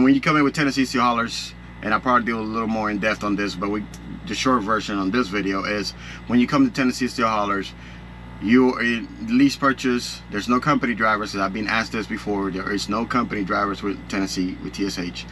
when you come in with Tennessee steel haulers, and I'll probably do a little more in depth on this, but the short version on this video is when you come to Tennessee steel haulers, you lease purchase. There's no company drivers. I've been asked this before. There is no company drivers with Tennessee, with TSH.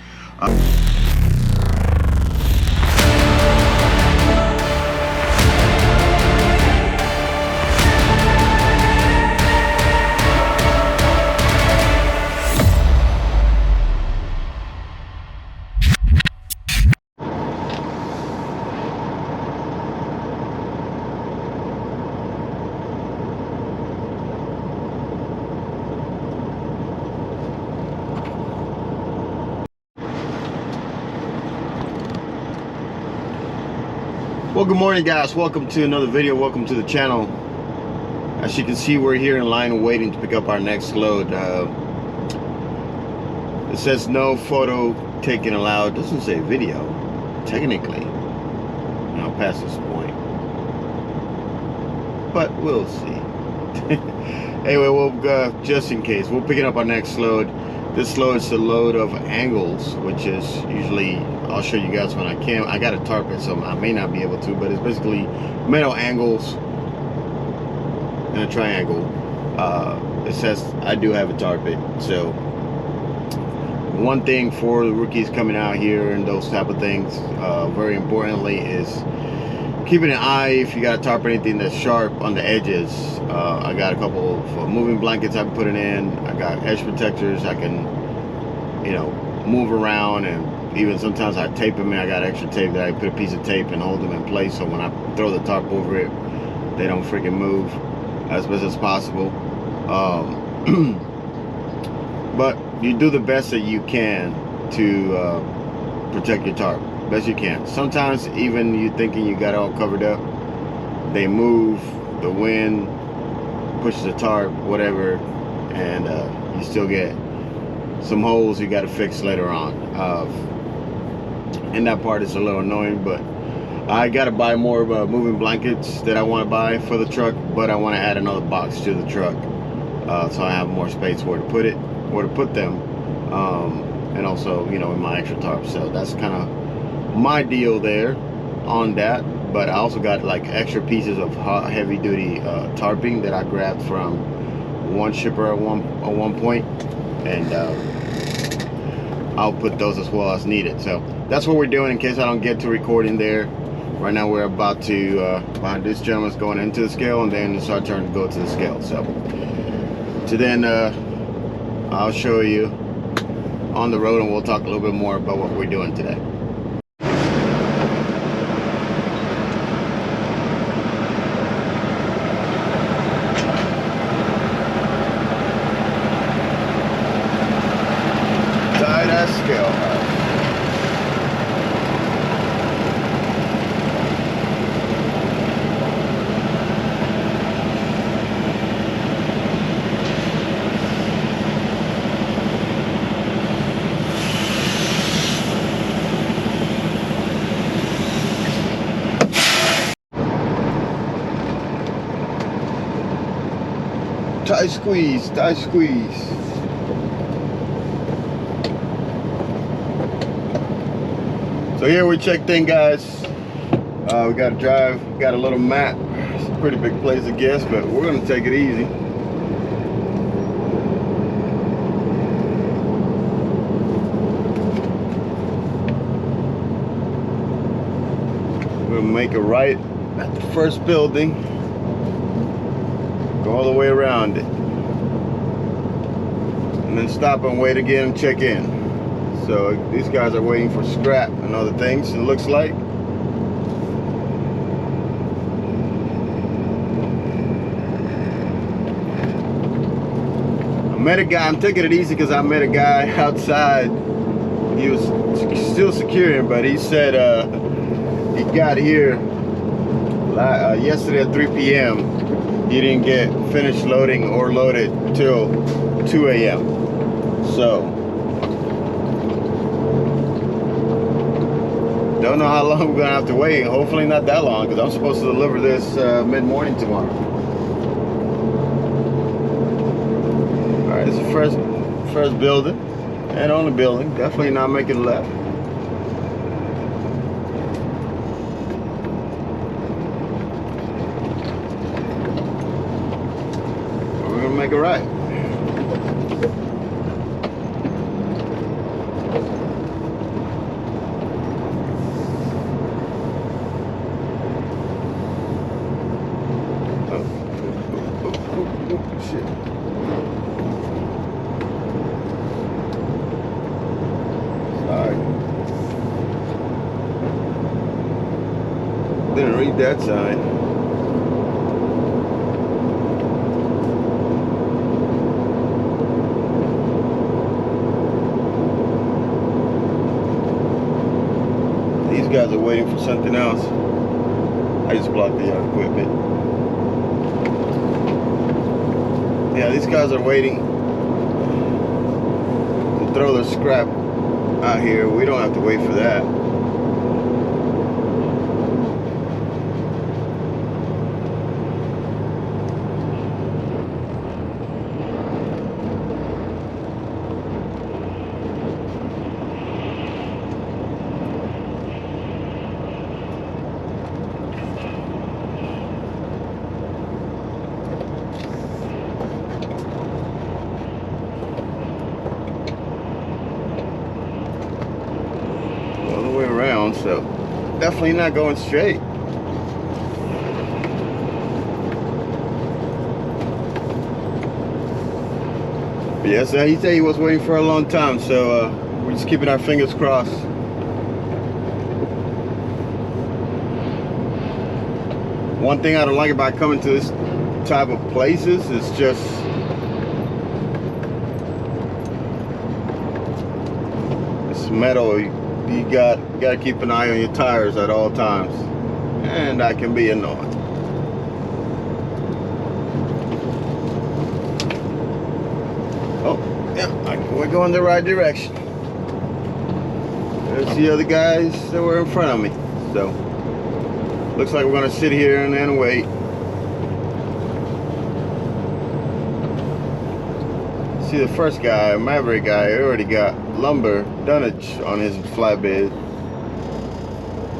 Well, good morning, guys. Welcome to another video. Welcome to the channel. As you can see, we're here in line waiting to pick up our next load. It says no photo taken allowed. It doesn't say video, technically. I'll pass this point, but we'll see. Anyway, we'll just in case, we're picking up our next load. This load is a load of angles, which is usually, I'll show you guys when I can. I got to tarp it, so I may not be able to, but it's basically metal angles in a triangle. It says I do have a tarp it. So one thing for the rookies coming out here and those type of things, very importantly, is keeping an eye if you got to tarp anything that's sharp on the edges. I got a couple of moving blankets I'm putting in. I got edge protectors I can, you know, move around, and even sometimes I tape them in. I got extra tape that I put a piece of tape and hold them in place, so when I throw the tarp over it, they don't freaking move as best as possible. But you do the best that you can to protect your tarp, best you can. Sometimes even you thinking you got it all covered up, they move, the wind pushes the tarp, whatever, and you still get some holes you got to fix later on. And that part is a little annoying, but I got to buy more moving blankets that I want to buy for the truck, but I want to add another box to the truck, so I have more space where to put it, where to put them, and also, you know, in my extra tarp. So that's kind of my deal there on that. But I also got like extra pieces of heavy duty tarping that I grabbed from one shipper at one point, and I'll put those as well as needed. So that's what we're doing in case I don't get to recording there. Right now we're about to, this gentleman's going into the scale, and then it's our turn to go to the scale. So then I'll show you on the road, and we'll talk a little bit more about what we're doing today. Tight squeeze, tight squeeze. So here we checked in, guys. We got to drive, got a little mat. It's a pretty big place, I guess, but we're gonna take it easy. We'll make a right at the first building. Go all the way around it, and then stop and wait again and check in. So these guys are waiting for scrap and other things, it looks like. I met a guy, I'm taking it easy because I met a guy outside. He was still securing, but he said he got here yesterday at 3 p.m. He didn't get finished loading or loaded till 2 a.m. So don't know how long we're gonna have to wait. Hopefully not that long, because I'm supposed to deliver this mid-morning tomorrow. All right, it's the first building. And on the building, definitely not making a left. We're gonna make a right. Shit. Sorry. Didn't read that sign. These guys are waiting for something else. I just blocked the equipment. Yeah, these guys are waiting to throw their scrap out here. We don't have to wait for that. Around, so definitely not going straight. But yeah, so he said he was waiting for a long time, so we're just keeping our fingers crossed. One thing I don't like about coming to this type of places is just this metal. You gotta keep an eye on your tires at all times, and that can be annoying. Oh, yeah, we're going the right direction. There's the other guys that were in front of me, so looks like we're gonna sit here and then wait. See, the first guy, Maverick guy, already got lumber dunnage on his flatbed.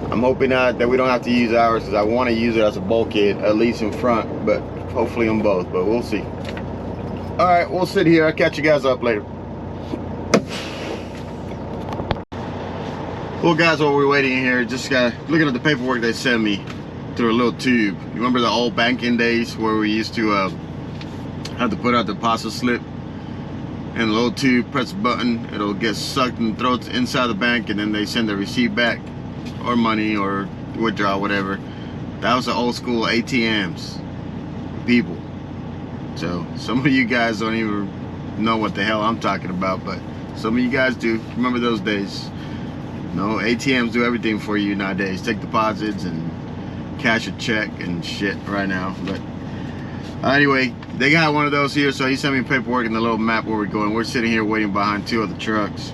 I'm hoping that we don't have to use ours, because I want to use it as a bulkhead, at least in front, but hopefully on both, but we'll see. All right, we'll sit here. I'll catch you guys up later. Well, guys, while we're waiting here, just looking at the paperwork they sent me through a little tube. You remember the old banking days where we used to have to put out the deposit slip? And the little tube, press a button, it'll get sucked and throw it inside the bank, and then they send the receipt back, or money, or withdraw, whatever. That was the old school ATMs, people. So some of you guys don't even know what the hell I'm talking about, but some of you guys do. Remember those days? No, ATMs do everything for you nowadays. Take deposits and cash a check and shit right now. But anyway, they got one of those here, so he sent me paperwork and the little map where we're going. We're sitting here waiting behind two other trucks.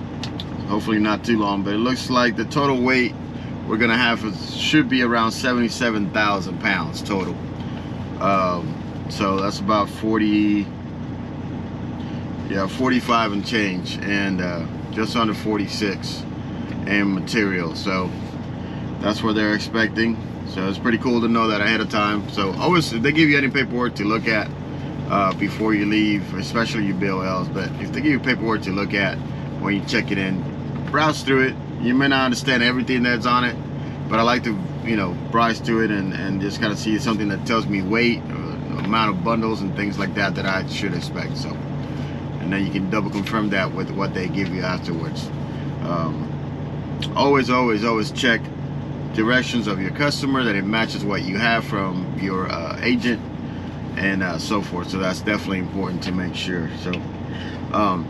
Hopefully not too long, but it looks like the total weight we're gonna have should be around 77,000 pounds total. So that's about 45 and change, and just under 46 in material. So that's what they're expecting. So it's pretty cool to know that ahead of time. So always, if they give you any paperwork to look at before you leave, especially your BOLs, but if they give you paperwork to look at when you check it in, browse through it. You may not understand everything that's on it, but I like to, browse through it and just kind of see something that tells me weight, amount of bundles and things like that I should expect. So, and then you can double confirm that with what they give you afterwards. Always check directions of your customer, that it matches what you have from your agent, and so forth. So that's definitely important to make sure. So I'm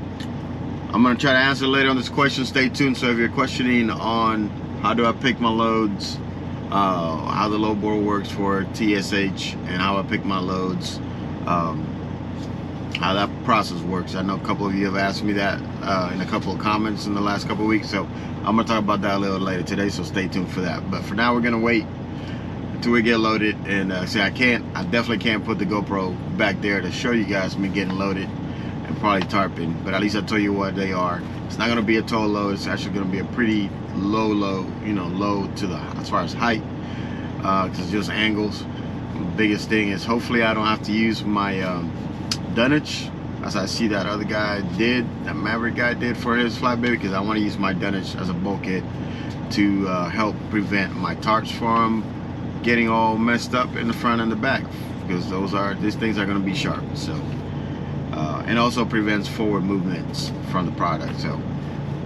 gonna try to answer later on this question. Stay tuned. So if you're questioning on how do I pick my loads, how the load board works for TSH, and how I pick my loads, how that process works, I know a couple of you have asked me that in a couple of comments in the last couple of weeks, so I'm gonna talk about that a little later today, so stay tuned for that. But for now, we're gonna wait until we get loaded. And see, I definitely can't put the GoPro back there to show you guys me getting loaded and probably tarping, but at least I'll tell you what they are. It's not gonna be a total load. It's actually gonna be a pretty low load, you know, low to the, as far as height, because it's just angles. The biggest thing is hopefully I don't have to use my dunnage, as I see that other guy did, that Maverick guy did for his flatbed, because I want to use my dunnage as a bulkhead to help prevent my tarps from getting all messed up in the front and the back, because these things are going to be sharp. So and also prevents forward movements from the product. So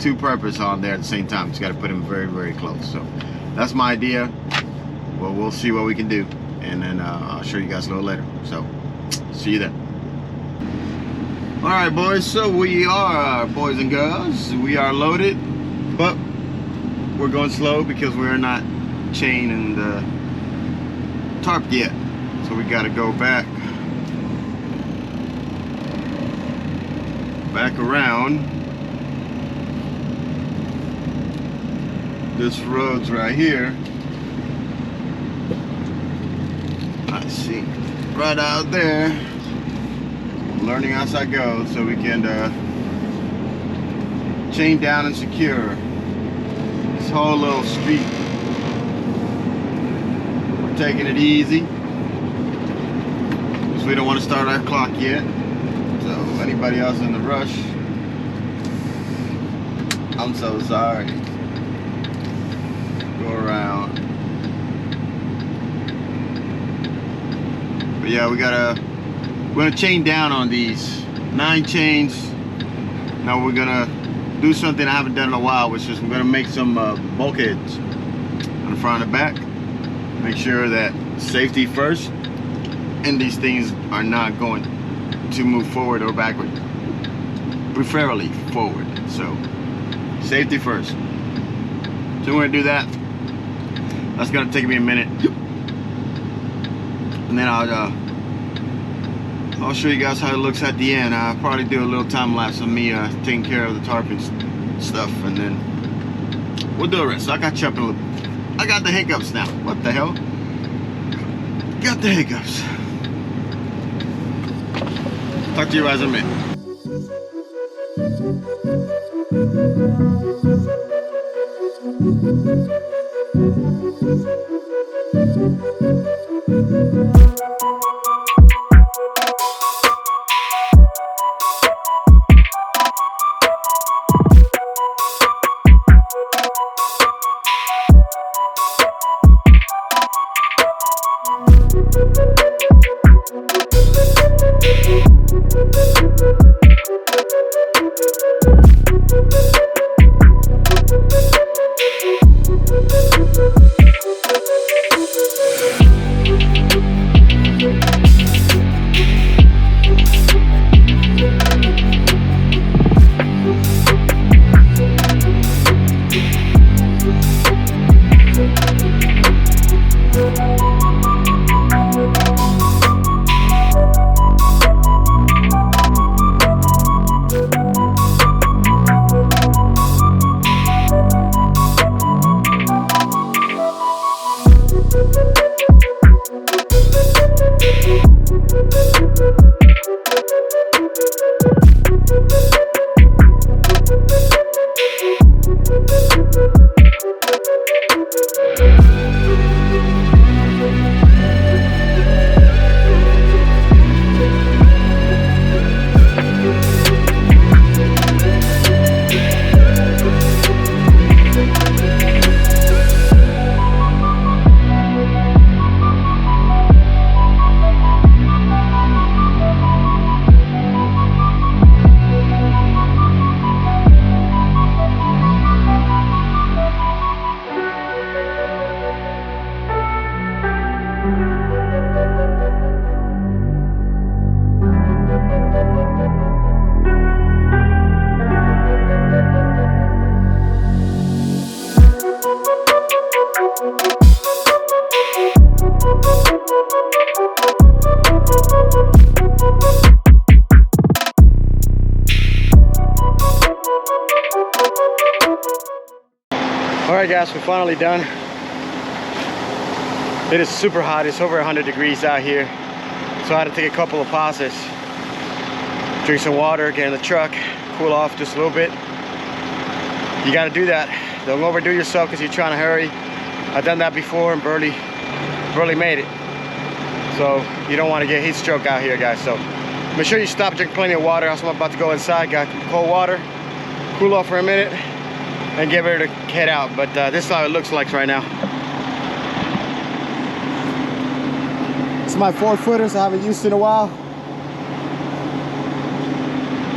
two purpose on there at the same time. Just got to put them very, very close. So that's my idea. Well, we'll see what we can do, and then I'll show you guys a little later. So see you then. All right, boys, so we are, boys and girls, we are loaded, but we're going slow because we're not chaining the tarp yet. So we got to go back around. This road's right here. I see, right out there. Learning as I go, so we can chain down and secure this whole little street. We're taking it easy because we don't want to start our clock yet. So anybody else in the rush, I'm so sorry. Go around. But yeah, we're gonna chain down on these 9 chains. Now we're gonna do something I haven't done in a while, which is I'm gonna make some bulkheads on the front and the back. Make sure that safety first, and these things are not going to move forward or backward, preferably forward. So safety first. So we're gonna do that. That's gonna take me a minute, and then I'll show you guys how it looks at the end. I'll probably do a little time lapse of me taking care of the tarping stuff, and then we'll do the rest. So I got chopping a little. I got the hiccups now. What the hell? Got the hiccups. Talk to you guys in a minute. Alright guys, we're finally done. It is super hot. It's over 100 degrees out here. So I had to take a couple of pauses drink some water, get in the truck, cool off just a little bit. You got to do that. Don't overdo yourself because you're trying to hurry. I've done that before and barely made it. So you don't want to get heat stroke out here, guys. So make sure you stop, drink plenty of water. Also, I'm about to go inside, got cold water, cool off for a minute, and get ready to head out. But this is how it looks like right now. It's my 4-footers I haven't used in a while.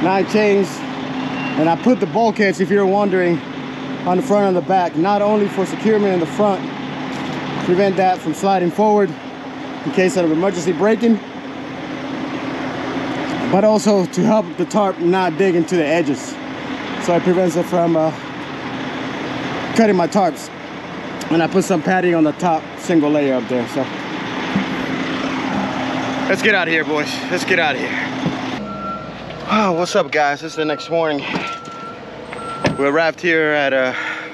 9 chains, and I put the bulkheads, if you're wondering, on the front and the back, not only for securement in the front, prevent that from sliding forward in case of emergency braking, but also to help the tarp not dig into the edges, so it prevents it from cutting my tarps. And I put some padding on the top single layer up there. So let's get out of here, boys. Let's get out of here. Oh, what's up, guys? This is the next morning. We arrived here at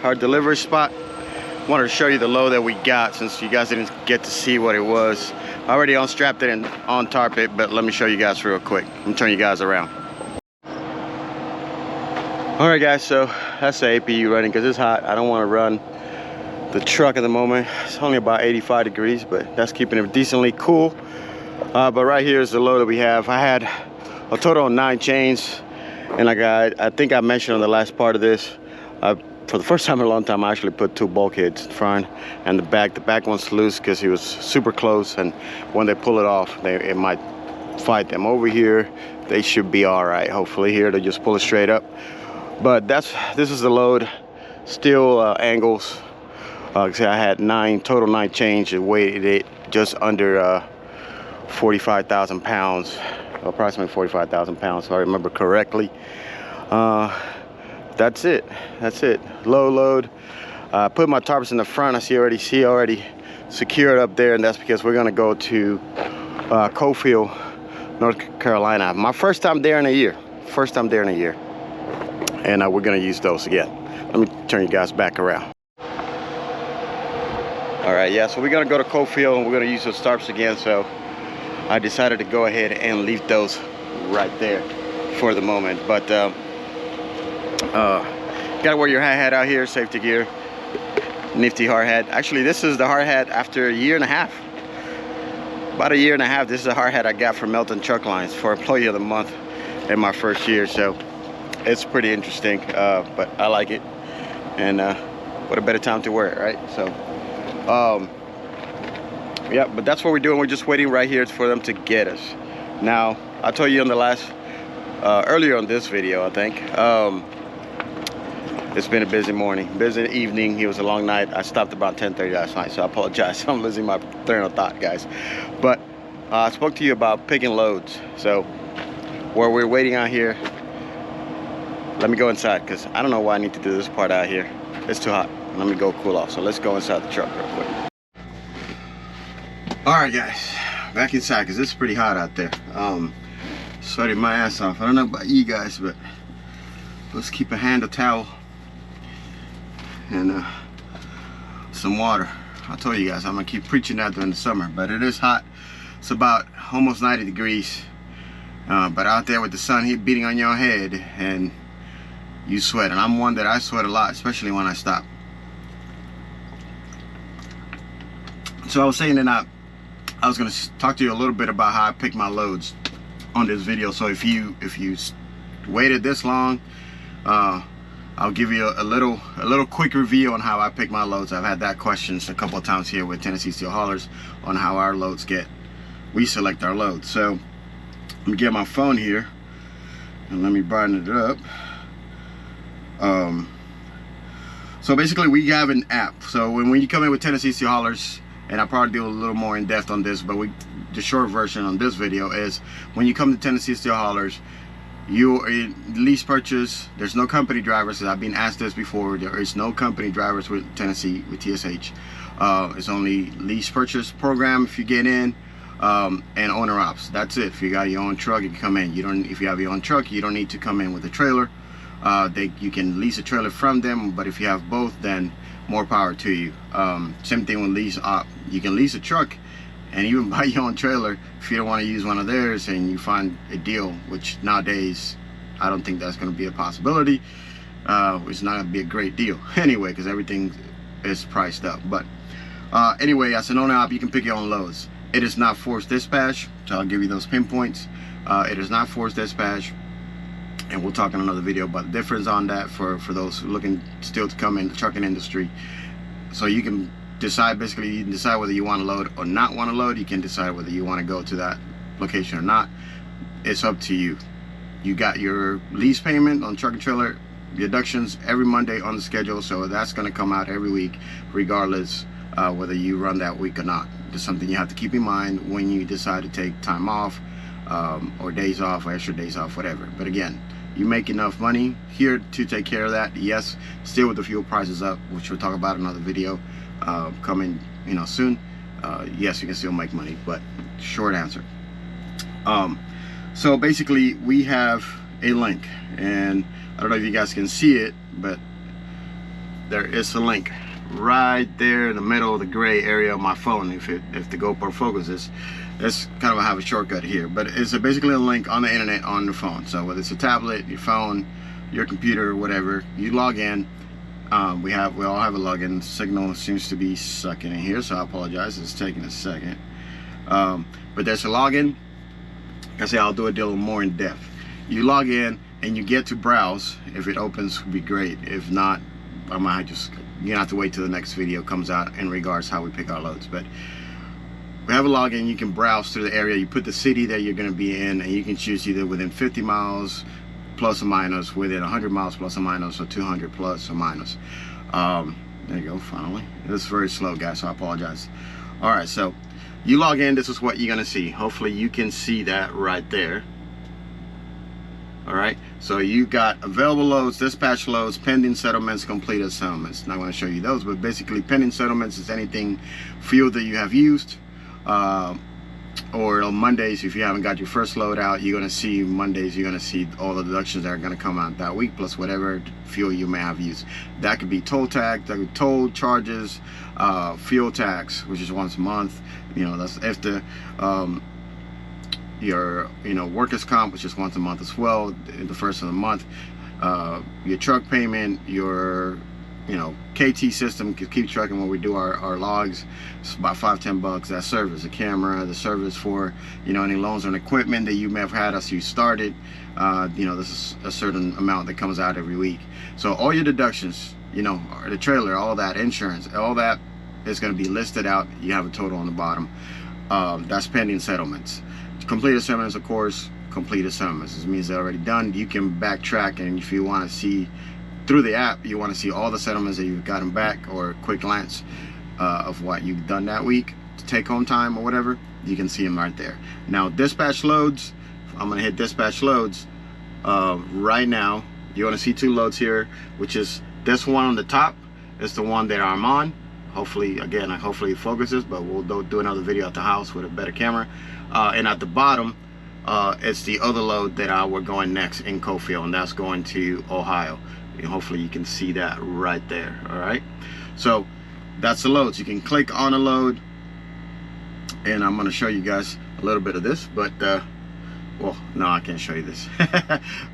our delivery spot. Wanted to show you the load that we got since you guys didn't get to see what it was. I already unstrapped it and on-tarp it, but let me show you guys real quick. I'm turning you guys around. All right, guys, so that's the APU running because it's hot. I don't want to run the truck at the moment. It's only about 85 degrees, but that's keeping it decently cool. But right here is the load that we have. I had a total of 9 chains, and I think I mentioned on the last part of this, for the first time in a long time, I actually put 2 bulkheads in front and the back. The back one's loose because he was super close, and when they pull it off, it might fight them. Over here, they should be all right. Hopefully here, they just pull it straight up. But this is the load. Still angles. Like I said, I had total 9 chains. It weighed it just under 45,000 pounds, approximately 45,000 pounds, if I remember correctly. That's it. Low load. Put my tarps in the front. I see already secured up there, and that's because we're gonna go to Cofield, North Carolina. My first time there in a year. And we're gonna use those again. Let me turn you guys back around. All right, yeah. So we're gonna go to Cofield and we're gonna use those tarps again. So I decided to go ahead and leave those right there for the moment. But gotta wear your hard hat out here, safety gear, nifty hard hat. Actually, this is the hard hat after a year and a half. About a year and a half. This is a hard hat I got from Melton Truck Lines for Employee of the Month in my first year. So it's pretty interesting, but I like it. And what a better time to wear it, right? So yeah, but that's what we're doing. We're just waiting right here for them to get us. Now, I told you on the last earlier on this video, I think, it's been a busy morning, busy evening. It was a long night. I stopped about 10:30 last night, so I apologize. I'm losing my train of thought, guys. But I spoke to you about picking loads. So where we're waiting out here, let me go inside because I don't know why I need to do this part out here. It's too hot. Let me go cool off. So let's go inside the truck real quick. All right, guys, back inside because it's pretty hot out there. Sweating my ass off. I don't know about you guys, but let's keep a hand, a towel, and some water. I told you guys I'm gonna keep preaching that during the summer, but it is hot. It's about almost 90 degrees, but out there with the sun heat beating on your head, and you sweat. And I'm one that I sweat a lot, especially when I stop. So I was saying that I was gonna talk to you a little bit about how I pick my loads on this video. So if you waited this long, I'll give you a little quick review on how I pick my loads. I've had that questions a couple of times here with Tennessee Steel Haulers on how our loads we select our loads. So let me get my phone here and let me brighten it up. So basically we have an app. So when you come in with Tennessee Steel Haulers, and I'll probably do a little more in depth on this, but the short version on this video is when you come to Tennessee Steel Haulers, you lease purchase. There's no company drivers. I've been asked this before. There is no company drivers with Tennessee, with TSH. It's only lease purchase program if you get in, and owner ops. That's it. If you got your own truck, you can come in. If you have your own truck, you don't need to come in with a trailer. You can lease a trailer from them, but if you have both, then more power to you. Same thing with lease op. You can lease a truck and even buy your own trailer if you don't want to use one of theirs and you find a deal, which nowadays I don't think that's going to be a possibility. It's not going to be a great deal anyway, because everything is priced up. But anyway, as an owner-op, you can pick your own loads. It is not forced dispatch, so I'll give you those pinpoints. It is not forced dispatch, and we'll talk in another video about the difference on that for those looking still to come in the trucking industry. So you can decide, basically you can decide whether you want to load or not want to load. You can decide whether you want to go to that location or not. It's up to you. You got your lease payment on truck and trailer deductions every Monday on the schedule, so that's going to come out every week regardless whether you run that week or not. It's something you have to keep in mind when you decide to take time off, or days off, or extra days off, whatever. But again, you make enough money here to take care of that. Yes, still with the fuel prices up, which we'll talk about in another video coming soon. Yes, you can still make money, but short answer. So basically we have a link, and I don't know if you guys can see it, but there is a link right there in the middle of the gray area of my phone. If the GoPro focuses, that's kind of I have a shortcut here, but it's basically a link on the internet on the phone. So whether it's a tablet, your phone, your computer, whatever, you log in. We all have a login. Signal seems to be sucking in here, so I apologize, it's taking a second. But there's a login. Like I say, I'll do a deal more in depth. You log in and you get to browse. If it opens, would be great. If not, I might just, you have to wait till the next video comes out in regards to how we pick our loads. But we have a login. You can browse through the area. You put the city that you're going to be in, and you can choose either within 50 miles plus or minus, within 100 miles plus or minus, or 200 plus or minus. There you go, finally. This is very slow, guys, so I apologize. All right, so you log in. This is what you're going to see. Hopefully you can see that right there. All right, so you got available loads, dispatch loads, pending settlements, completed settlements. Not going to show you those, but basically pending settlements is anything fuel that you have used, or on Mondays, if you haven't got your first load out, you're going to see Mondays, you're going to see all the deductions that are going to come out that week, plus whatever fuel you may have used. That could be toll tag, that could be toll charges, fuel tax, which is once a month. That's after your workers' comp, which is once a month as well, the first of the month. Your truck payment, your KT system, keep tracking when we do our logs. It's about $5-10. That service, the camera, the service for any loans on equipment that you may have had as you started. This is a certain amount that comes out every week. So all your deductions, the trailer, all that, insurance, all that is going to be listed out. You have a total on the bottom. That's pending settlements. Completed settlements, of course, completed settlements. This means they're already done. You can backtrack, and if you want to see through the app, you want to see all the settlements that you've gotten back, or a quick glance of what you've done that week, take home time or whatever, you can see them right there. Now dispatch loads, I'm going to hit dispatch loads right now. You want to see two loads here, which is this one on the top is the one that I'm on. Hopefully, again, hopefully it focuses, but we'll do another video at the house with a better camera. And at the bottom, it's the other load that we're going next in Cofield, and that's going to Ohio. And hopefully you can see that right there. All right, so that's the loads. You can click on a load, and I'm going to show you guys a little bit of this, but well, no, I can't show you this.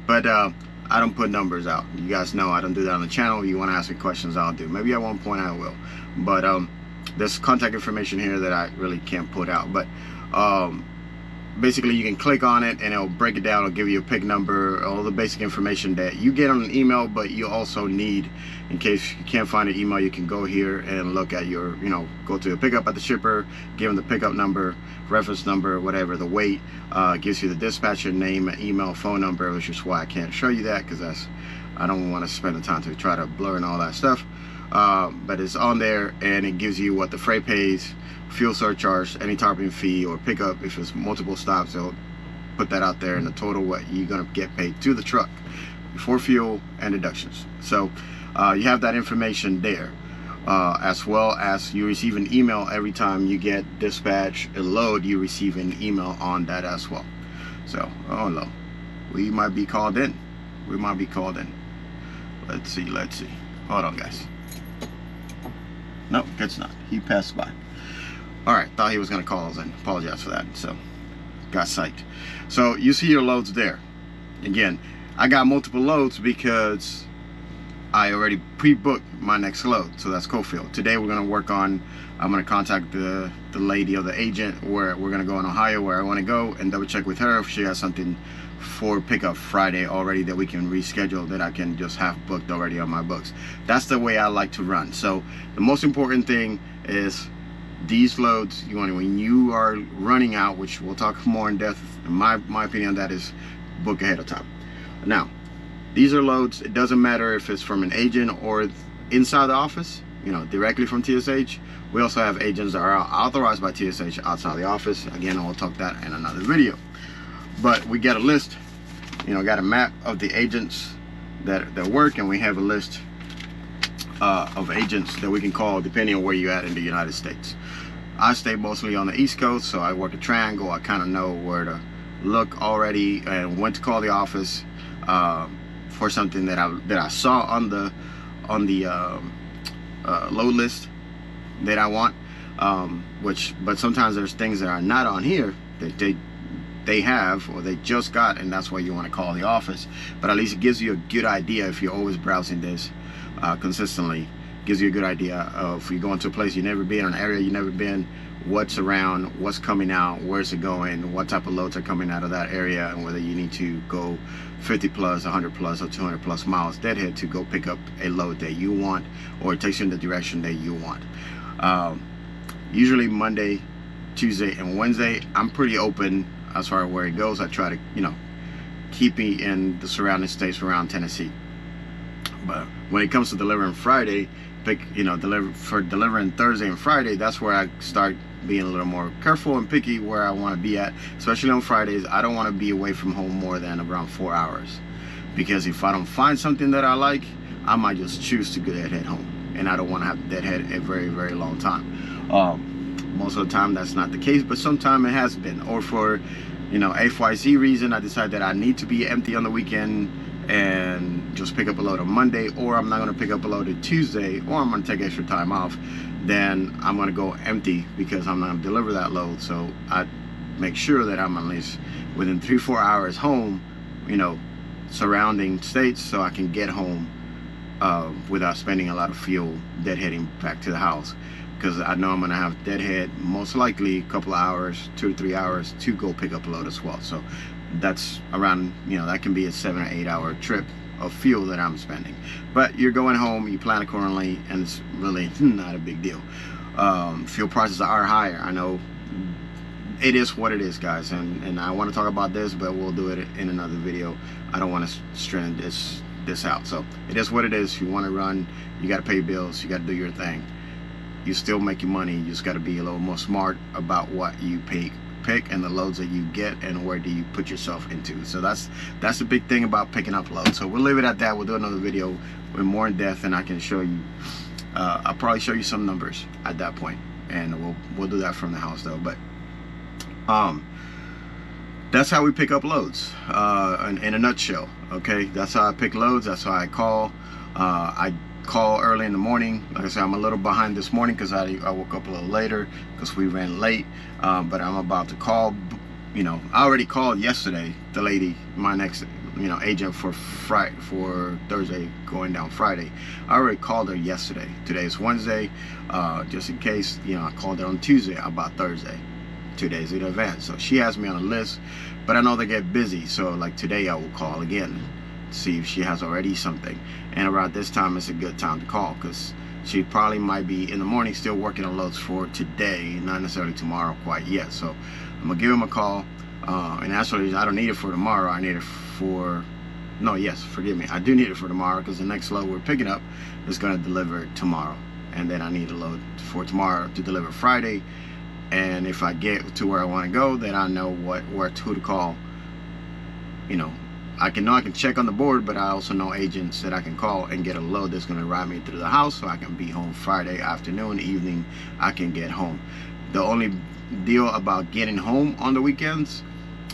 But I don't put numbers out. You guys know I don't do that on the channel. If you want to ask me questions, I'll do. Maybe at one point I will, but there's contact information here that I really can't put out. But basically you can click on it and it'll break it down. It'll give you a pick number, all the basic information that you get on an email, but you also need, in case you can't find an email, you can go here and look at your, go to a pickup at the shipper, give them the pickup number, reference number, whatever, the weight, gives you the dispatcher name, email, phone number, which is why I can't show you that, because I don't want to spend the time to try to blur and all that stuff. But it's on there, and it gives you what the freight pays, fuel surcharge, any tarping fee, or pickup. If it's multiple stops, they'll put that out there, and the total what you're gonna get paid to the truck for fuel and deductions. So you have that information there, as well as you receive an email every time you get dispatch a load. You receive an email on that as well. So oh no, we might be called in. Let's see. Hold on, guys. No, it's not. He passed by. All right, thought he was gonna call us and apologize for that. So got psyched. So you see your loads there. Again, I got multiple loads because I already pre-booked my next load. So that's Cofield. Today we're gonna work on, I'm gonna contact the lady or the agent where we're gonna go in Ohio, where I wanna go, and double check with her if she has something for pickup Friday already that we can reschedule, that I can just have booked already on my books. That's the way I like to run. So the most important thing is these loads, you want, when you are running out, which we'll talk more in depth, in my opinion, that is book ahead of time. Now, these are loads, it doesn't matter if it's from an agent or inside the office, you know, directly from TSH. We also have agents that are authorized by TSH outside the office. Again, I'll talk that in another video. But we get a list, you know, got a map of the agents that work, and we have a list of agents that we can call depending on where you're at in the United States. I stay mostly on the East Coast, so I work a triangle. I kind of know where to look already and when to call the office for something that I saw on the load list that I want. But sometimes there's things that are not on here that they have or they just got, and that's why you want to call the office. But at least it gives you a good idea if you're always browsing this consistently. Gives you a good idea of, if you go into a place you've never been, or an area you've never been, what's around, what's coming out, where's it going, what type of loads are coming out of that area, and whether you need to go 50 plus, 100 plus, or 200 plus miles deadhead to go pick up a load that you want, or it takes you in the direction that you want. Usually Monday, Tuesday, and Wednesday, I'm pretty open as far as where it goes. I try to, you know, keep me in the surrounding states around Tennessee. But when it comes to delivering Friday, delivering Thursday and Friday, that's where I start being a little more careful and picky where I want to be at. Especially on Fridays, I don't want to be away from home more than around 4 hours, because if I don't find something that I like, I might just choose to go head home, and I don't want to have deadhead a very, very long time. Most of the time that's not the case, but sometimes it has been, or for, you know, XYZ reason, I decide that I need to be empty on the weekend and just pick up a load on Monday, or I'm not going to pick up a load on Tuesday, or I'm going to take extra time off. Then I'm going to go empty because I'm not going to deliver that load. So I make sure that I'm at least within 3-4 hours home, you know, surrounding states, so I can get home without spending a lot of fuel deadheading back to the house. Because I know I'm going to have deadhead most likely a couple of hours, 2 to 3 hours to go pick up a load as well. So that's around, you know, that can be a 7 or 8 hour trip of fuel that I'm spending. But you're going home, you plan accordingly, and it's really not a big deal. Fuel prices are higher. I know it is what it is, guys, and I want to talk about this, but we'll do it in another video. I don't want to strand this out. So it is what it is. If you want to run, you got to pay bills, you got to do your thing. You're still making money. You just got to be a little more smart about what you pick and the loads that you get, and where do you put yourself into. So that's the big thing about picking up loads. So we'll leave it at that. We'll do another video with more in depth, and I can show you, I'll probably show you some numbers at that point, and we'll do that from the house though. But that's how we pick up loads in a nutshell. Okay, that's how I pick loads. That's how I call. I call early in the morning. Like I said, I'm a little behind this morning because I woke up a little later because we ran late, but I'm about to call. You know, I already called yesterday the lady, my next, you know, agent for Thursday going down Friday. I already called her yesterday. Today is Wednesday, just in case, you know, I called her on Tuesday about Thursday, 2 days in advance. So she has me on a list, but I know they get busy, so like today I will call again, see if she has already something. And around this time it's a good time to call, because she probably might be in the morning still working on loads for today, not necessarily tomorrow quite yet. So I'm gonna give him a call, and actually I don't need it for tomorrow. I need it for, no, yes, forgive me, I do need it for tomorrow, because the next load we're picking up is gonna deliver tomorrow, and then I need a load for tomorrow to deliver Friday. And if I get to where I want to go, then I know who to call. You know I can check on the board, but I also know agents that I can call and get a load that's going to ride me through the house, so I can be home Friday afternoon, evening. I can get home. The only deal about getting home on the weekends,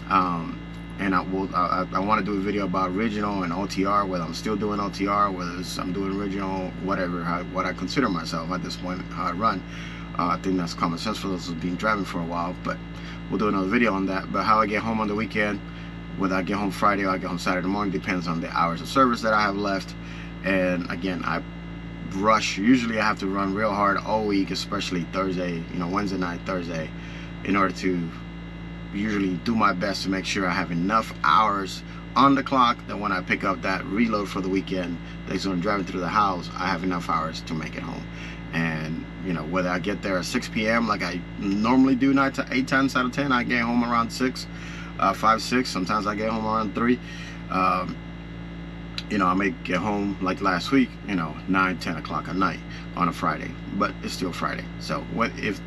and I want to do a video about original and OTR, whether I'm still doing OTR, whether I'm doing original, whatever, what I consider myself at this point, how I run. I think that's common sense for those who've been driving for a while, but we'll do another video on that. But how I get home on the weekend, whether I get home Friday or I get home Saturday morning, depends on the hours of service that I have left. And again, I rush. Usually I have to run real hard all week, especially Thursday, Wednesday night, Thursday, in order to usually do my best to make sure I have enough hours on the clock that when I pick up that reload for the weekend, that's when I'm driving through the house, I have enough hours to make it home. And whether I get there at 6 p.m. like I normally do 8 times out of 10, I get home around 6, 5, 6. Sometimes I get home around 3. I may get home like last week, 9, 10 o'clock at night on a Friday, but it's still Friday. So what if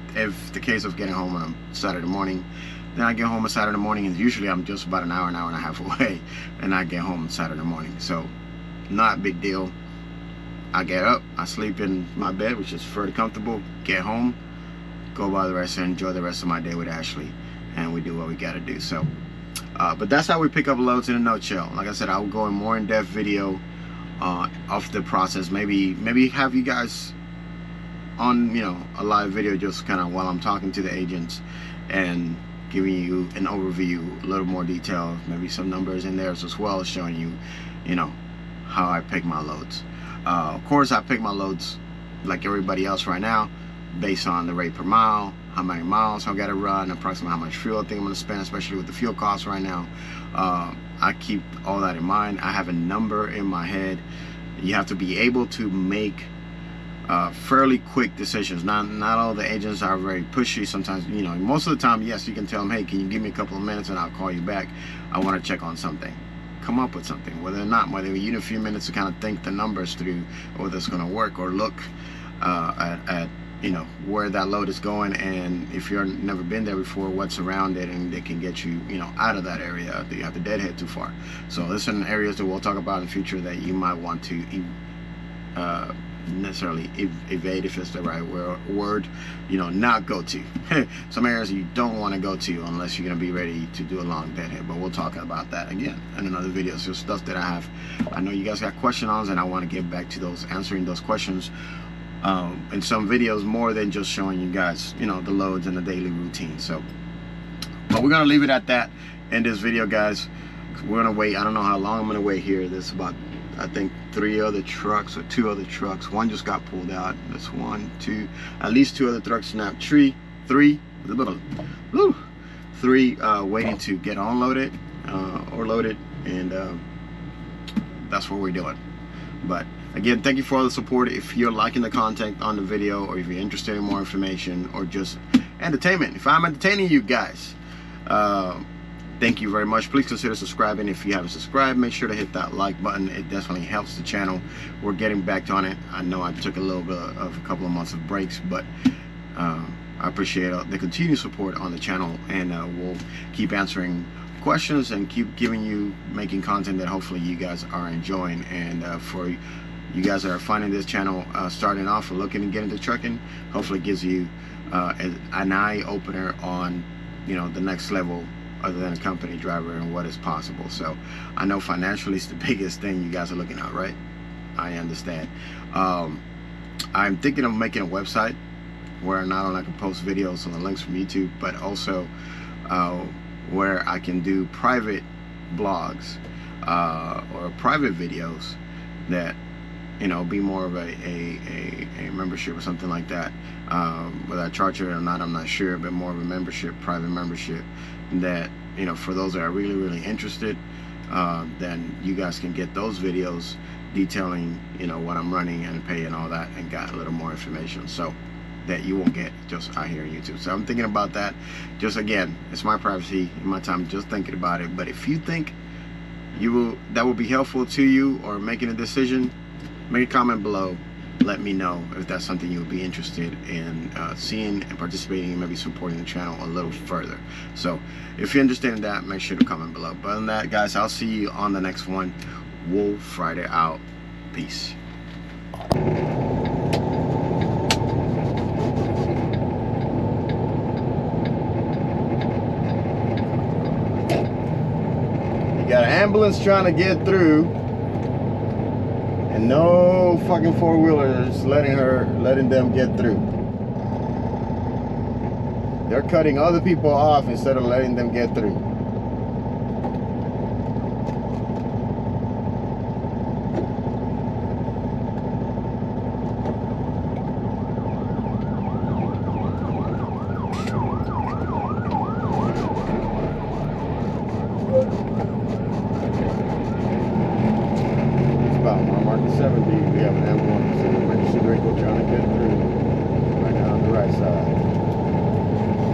the case of getting home on a Saturday morning, then I get home on Saturday morning, and usually I'm just about an hour and a half away, and I get home on Saturday morning. So not a big deal. I get up, I sleep in my bed, which is fairly comfortable, get home, go by the rest and enjoy the rest of my day with Ashley, and we do what we gotta do. So but that's how we pick up loads in a nutshell. Like I said, I will go in more in-depth video of the process. Maybe have you guys on a live video just kind of while I'm talking to the agents and giving you an overview, a little more detail, maybe some numbers in there as well, showing you how I pick my loads. Of course, I pick my loads like everybody else right now, based on the rate per mile, how many miles I got to run, approximately how much fuel I think I'm going to spend, especially with the fuel costs right now. I keep all that in mind. I have a number in my head. You have to be able to make fairly quick decisions. Not all the agents are very pushy. Sometimes, most of the time, yes, you can tell them, hey, can you give me a couple of minutes and I'll call you back. I want to check on something. Come up with something, whether or not, whether you need a few minutes to kind of think the numbers through, or whether it's going to work, or look at where that load is going, and if you've never been there before, what's around it, and they can get you out of that area. Do you have to deadhead too far? So there's certain areas that we'll talk about in the future that you might want to necessarily evade, if it's the right word, not go to. Some areas you don't want to go to unless you're going to be ready to do a long deadhead, but we'll talk about that again in another video. So stuff that I know you guys got questions on, and I want to get back to those, answering those questions in some videos, more than just showing you guys the loads and the daily routine. So but we're gonna leave it at that in this video, guys. We're gonna wait. I don't know how long I'm gonna wait here. There's about, I think, 3 other trucks or 2 other trucks. One just got pulled out. That's 1, 2, at least 2 other trucks now. 3 waiting to get unloaded or loaded, and that's what we're doing. But again, thank you for all the support. If you're liking the content on the video, or if you're interested in more information or just entertainment, if I'm entertaining you guys, thank you very much. Please consider subscribing. If you haven't subscribed, make sure to hit that like button. It definitely helps the channel. We're getting back on it. I know I took a little bit of a couple of months of breaks, but I appreciate the continued support on the channel, and we'll keep answering questions and keep making content that hopefully you guys are enjoying. And for you guys that are finding this channel starting off or looking to get into trucking, hopefully it gives you an eye opener on the next level other than a company driver and what is possible. So I know financially is the biggest thing you guys are looking at, right? I understand. I'm thinking of making a website where not only I can post videos on the links from YouTube, but also where I can do private blogs or private videos that be more of a membership or something like that. Whether I charge it or not, I'm not sure, but more of a membership, private membership, that for those that are really interested, then you guys can get those videos detailing what I'm running and pay and all that, and got a little more information, so that you won't get just out here on YouTube. So I'm thinking about that. Just again, it's my privacy and my time, just thinking about it. But if you think that will be helpful to you or making a decision, make a comment below. Let me know if that's something you would be interested in seeing and participating and maybe supporting the channel a little further. So if you're interested in that, make sure to comment below. But other than that, guys, I'll see you on the next one. Wolf Friday out. Peace. Got an ambulance trying to get through, and no fucking four-wheelers letting them get through. They're cutting other people off instead of letting them get through.